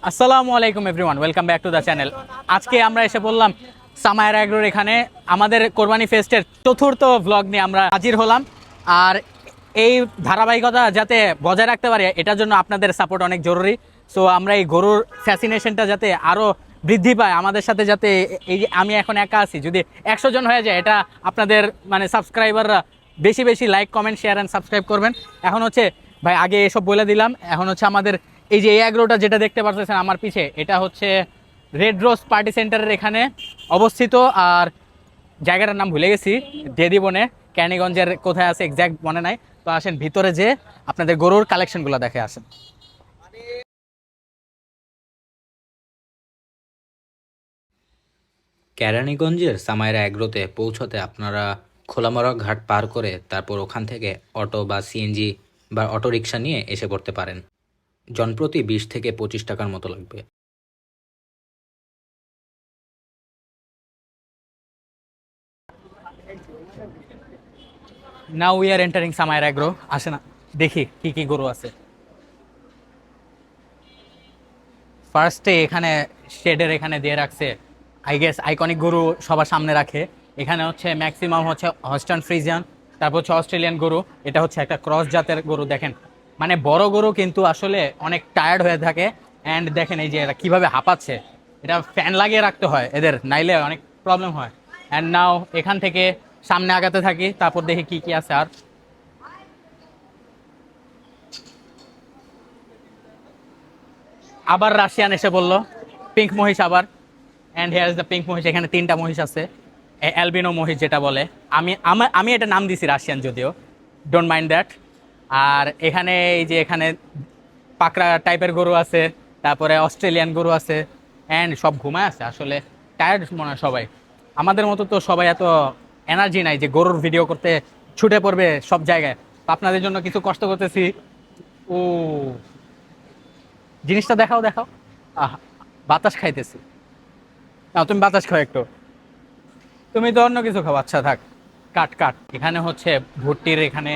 আসসালামু আলাইকুম everyone, welcome back to the channel. আজকে আমরা এসে বললাম সামায়ার অ্যাগ্রোর এখানে আমাদের কোরবানি ফেস্টের চতুর্থ ভ্লগ নিয়ে আমরা হাজির হলাম। আর এই ধারাবাহিকতা যাতে বজায় রাখতে পারে এটার জন্য আপনাদের সাপোর্ট অনেক জরুরি। সো আমরা এই গরুর ফ্যাসিনেশনটা যাতে আরও বৃদ্ধি পায়, আমাদের সাথে যাতে এই যে আমি এখন একা আছি, যদি 100 জন হয়ে যায়, এটা আপনাদের মানে সাবস্ক্রাইবাররা বেশি বেশি like comment share and subscribe করবেন। এখন হচ্ছে ভাই আগে এসব বলে দিলাম, এখন হচ্ছে আমাদের এই যে এই অ্যাগ্রোটা যেটা দেখতে পাচ্ছেন আমার পিছে, এটা হচ্ছে রেড রোজ পার্টি সেন্টারের এখানে অবস্থিত। আর জায়গাটার নাম ভুলে গেছি, দেদিবনে, ক্যানিগঞ্জের কোথায় আছে এক্স্যাক্ট মনে নাই। তো আসেন ভিতরে যে আপনাদের গরুর কালেকশনগুলো দেখে আসেন। কেরানীগঞ্জের সামাইরা অ্যাগ্রোতে পৌঁছতে আপনারা খোলামরা ঘাট পার করে তারপর ওখান থেকে অটো বা সিএনজি বা অটো রিক্সা নিয়ে এসে পড়তে পারেন। জনপ্রতি 20 থেকে 25 টাকার মতো লাগবে। Now we are entering Samayar agro. আসে না, দেখি কি কি গরু আছে। ফার্স্টে এখানে শেডের এখানে দিয়ে রাখছে আই গেস আইকনিক গরু সবার সামনে রাখে। এখানে হচ্ছে ম্যাক্সিমাম হচ্ছে হস্টান ফ্রিজিয়ান, তারপর হচ্ছে অস্ট্রেলিয়ান গরু। এটা হচ্ছে একটা ক্রস জাতের গরু। দেখেন মানে বড় গরু কিন্তু আসলে অনেক টায়ার্ড হয়ে থাকে। অ্যান্ড দেখেন এই যে এরা কীভাবে হাঁপাচ্ছে, এটা ফ্যান লাগিয়ে রাখতে হয় এদের, নাইলে অনেক প্রবলেম হয়। অ্যান্ড নাও এখান থেকে সামনে আগাতে থাকি, তারপর দেখি কি কি আছে। আর আবার রাশিয়ান এসে বললো পিঙ্ক মহিষ আবার। And hair is the pink মহিষ। এখানে 3টা মহিষ আছে, অ্যালবিনো মহিষ যেটা বলে। আমি এটা নাম দিছি রাশিয়ান, যদিও ডোন্ট মাইন্ড দ্যাট। আর এখানে এই যে এখানে পাকড়া টাইপের গরু আছে, তারপরে অস্ট্রেলিয়ান গরু আছে। অ্যান্ড সব ঘুমায় আছে, আসলে টায়ার্ড মনে হয় সবাই। আমাদের মতো তো সবাই এত এনার্জি নাই যে গরুর ভিডিও করতে ছুটে পড়বে সব জায়গায়। তো আপনাদের জন্য কিছু কষ্ট করতেছি। ও জিনিসটা দেখাও দেখাও। আহ, বাতাস খাইতেছি। না তুমি বাতাস খাও একটু, তুমি তো অন্য কিছু খাও। আচ্ছা থাক, কাট কাট। এখানে হচ্ছে ভুট্টির, এখানে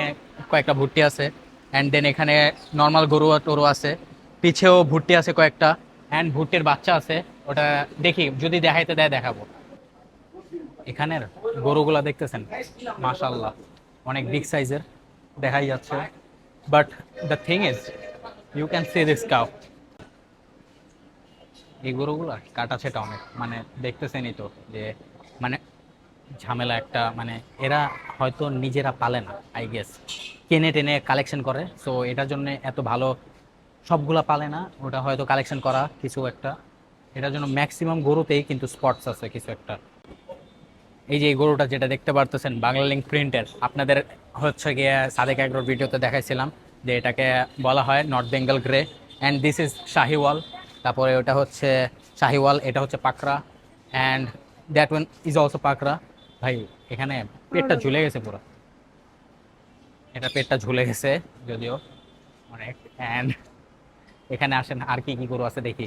কয়েকটা ভুট্টি আছে। অ্যান্ড দেন এখানে নর্মাল গরু টরু আছে, পিছেও ভুট্টি আছে কয়েকটা। অ্যান্ড ভুট্টির বাচ্চা আছে, ওটা দেখি যদি দেখাইতে দেয় দেখাবো। এখানের গরুগুলা দেখতেছেন, মাশাল্লাহ অনেক বিগ সাইজের দেখাই যাচ্ছে। But the thing is you can see this cow. এই গরুগুলা কাটা ছেটা অনেক, মানে দেখতেছেনই তো যে মানে ঝামেলা একটা। মানে এরা হয়তো নিজেরা পালে না আই গেস, কিনে টেনে কালেকশন করে। সো এটার জন্য এত ভালো সবগুলা পালে না, ওটা হয়তো কালেকশন করা কিছু একটা। এটার জন্য ম্যাক্সিমাম গরুতেই কিন্তু স্পটস আছে কিছু একটা। এই যে এই গরুটা যেটা দেখতে পারতেছেন বাংলা লিঙ্ক প্রিন্টের, আপনাদের হচ্ছে গিয়ে সাদেক অ্যাগ্রোর ভিডিওতে দেখাইছিলাম যে এটাকে বলা হয় North Bengal grey. And this is Sahiwal. তারপরে ওটা হচ্ছে শাহিওয়াল, এটা হচ্ছে Pakra. And that one is also Pakra. ভাই এখানে পেটটা ঝুলে গেছে পুরো, এটা পেটটা ঝুলে গেছে যদিও অনেক। অ্যান্ড এখানে আসেন আর কি কি গরু আছে দেখি।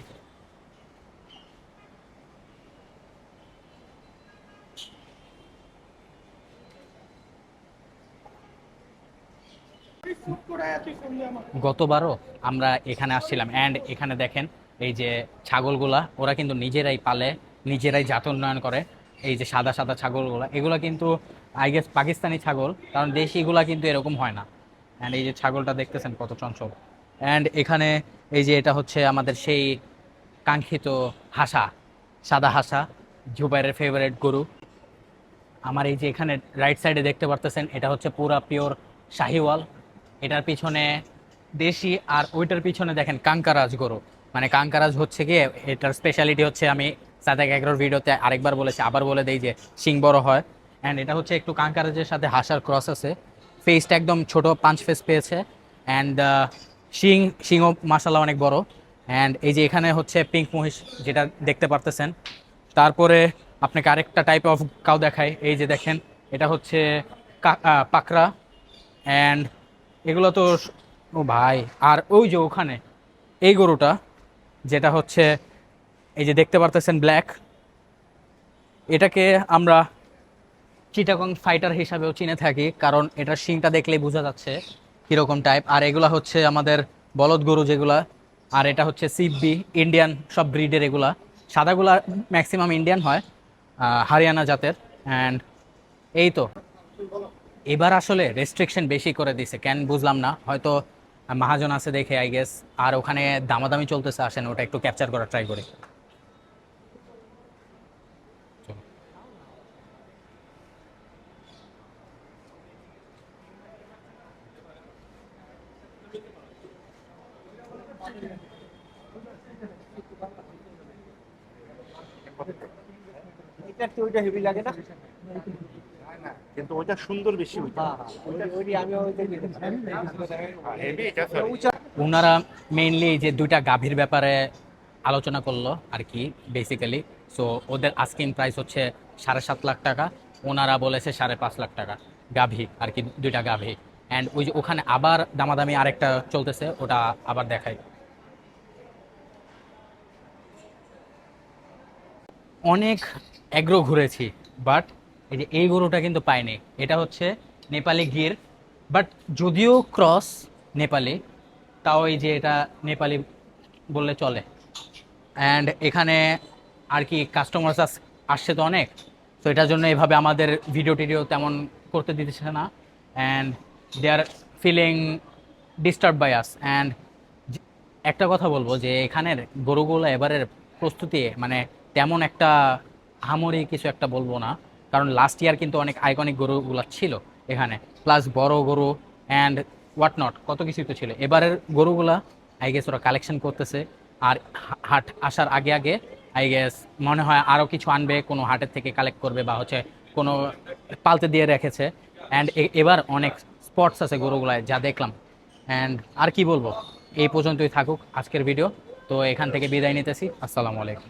গতবারও আমরা এখানে আসছিলাম। অ্যান্ড এখানে দেখেন এই যে ছাগলগুলা, ওরা কিন্তু নিজেরাই পালে, নিজেরাই জাত উন্নয়ন করে। এই যে সাদা সাদা ছাগলগুলা, এগুলা কিন্তু আই গেস পাকিস্তানি ছাগল, কারণ দেশিগুলা কিন্তু এরকম হয় না। অ্যান্ড এই যে ছাগলটা দেখতেছেন কত চঞ্চল। অ্যান্ড এখানে এই যে এটা হচ্ছে আমাদের সেই কাঙ্ক্ষিত হাসা, সাদা হাসা, জুবাইরের ফেভারিট গরু। আমার এই যে এখানে রাইট সাইডে দেখতে পারতেছেন, এটা হচ্ছে পুরা পিওর শাহিওয়াল। এটার পিছনে দেশি, আর ওইটার পিছনে দেখেন কাঙ্কারাজ গরু। মানে কাঙ্কারাজ হচ্ছে গিয়ে এটার স্পেশালিটি হচ্ছে, আমি সাদেক এগ্রোর ভিডিওতে আরেকবার বলেছি, আবার বলে দেই যে শিং বড় হয়। অ্যান্ড এটা হচ্ছে একটু কাঙ্কারাজের সাথে হাসার ক্রস আছে। ফেসটা একদম ছোট পাঁচ ফেস পেয়েছে। অ্যান্ড শিংও মাসাল্লাহ অনেক বড়। অ্যান্ড এই যে এখানে হচ্ছে পিঙ্ক মহিষ যেটা দেখতে পারতেছেন। তারপরে আপনাকে আরেকটা টাইপ অফ কাউ দেখায়, এই যে দেখেন এটা হচ্ছে পাকড়া। অ্যান্ড এগুলো তো ও ভাই। আর ওই যে ওখানে এই গরুটা যেটা হচ্ছে এই যে দেখতে পারতেছেন ব্ল্যাক, এটাকে আমরা চিটাগং ফাইটার হিসাবেও চিনে থাকি, কারণ এটার শিংটা দেখলেই বোঝা যাচ্ছে কীরকম টাইপ। আর এগুলা হচ্ছে আমাদের বলদ গরু যেগুলা, আর এটা হচ্ছে সিপবি, ইন্ডিয়ান সব ব্রিডের এগুলা। সাদাগুলা ম্যাক্সিমাম ইন্ডিয়ান হয়, হরিয়ানা জাতের। অ্যান্ড এই তো, এবার আসলে রেস্ট্রিকশন বেশি করে দিছে, কেন বুঝলাম না, হয়তো মহাজন আছে দেখে আই গেস। আর ওখানে দামাদামি চলতেছে, আসেন ওটা একটু ক্যাপচার করার ট্রাই করি। এটা একটু ওইটা হেভি লাগে না? কিন্তু ওইটা সুন্দর বেশি ওইটা ওইটা আমি ওইটাই নিতেছি। হেভি এটা ওনারা মেইনলি যে দুইটা গাভীর ব্যাপারে আলোচনা করলো আর কি বেসিক্যালি। সো ওদের আস্কিং প্রাইস হচ্ছে 7.5 লাখ টাকা, ওনারা বলেছে 5.5 লাখ টাকা গাভী আর কি, দুইটা গাভী। অ্যান্ড ওই যে ওখানে আবার দামাদামি আরেকটা চলতেছে, ওটা আবার দেখাই। অনেক এগ্রো ঘুরেছি, বাট এই যে এই গরুটা কিন্তু পাইনি। এটা হচ্ছে নেপালি গির, বাট যদিও ক্রস নেপালি, তাও এই যে এটা নেপালি বললে চলে। অ্যান্ড এখানে আর কি কাস্টমার্স আসছে তো অনেক, তো এটার জন্য এভাবে আমাদের ভিডিও টিডিও তেমন করতে দিতেছে না। And they are feeling disturb by us. And একটা কথা বলবো যে এখানের গরুগুলো এবারের প্রস্তুতি মানে তেমন একটা আহামরি কিছু একটা বলবো না, কারণ লাস্ট ইয়ার কিন্তু অনেক আইকনিক গরুগুলো ছিল এখানে, প্লাস বড় গরু অ্যান্ড হোয়াট নট কত কিছুই তো ছিল। এবারের গরুগুলা আই গেস ওরা কালেকশন করতেছে, আর হাট আসার আগে আগে আই গেস মনে হয় আরও কিছু আনবে, কোনো হাটের থেকে কালেক্ট করবে বা হচ্ছে কোনো পালতে দিয়ে রেখেছে। অ্যান্ড এবার অনেক স্পটস আছে গরুগুলায় যা দেখলাম। অ্যান্ড আর কি বলবো, এই পর্যন্তই থাকুক আজকের ভিডিও। তো এখান থেকে বিদায় নিতেছি, আসসালামু আলাইকুম।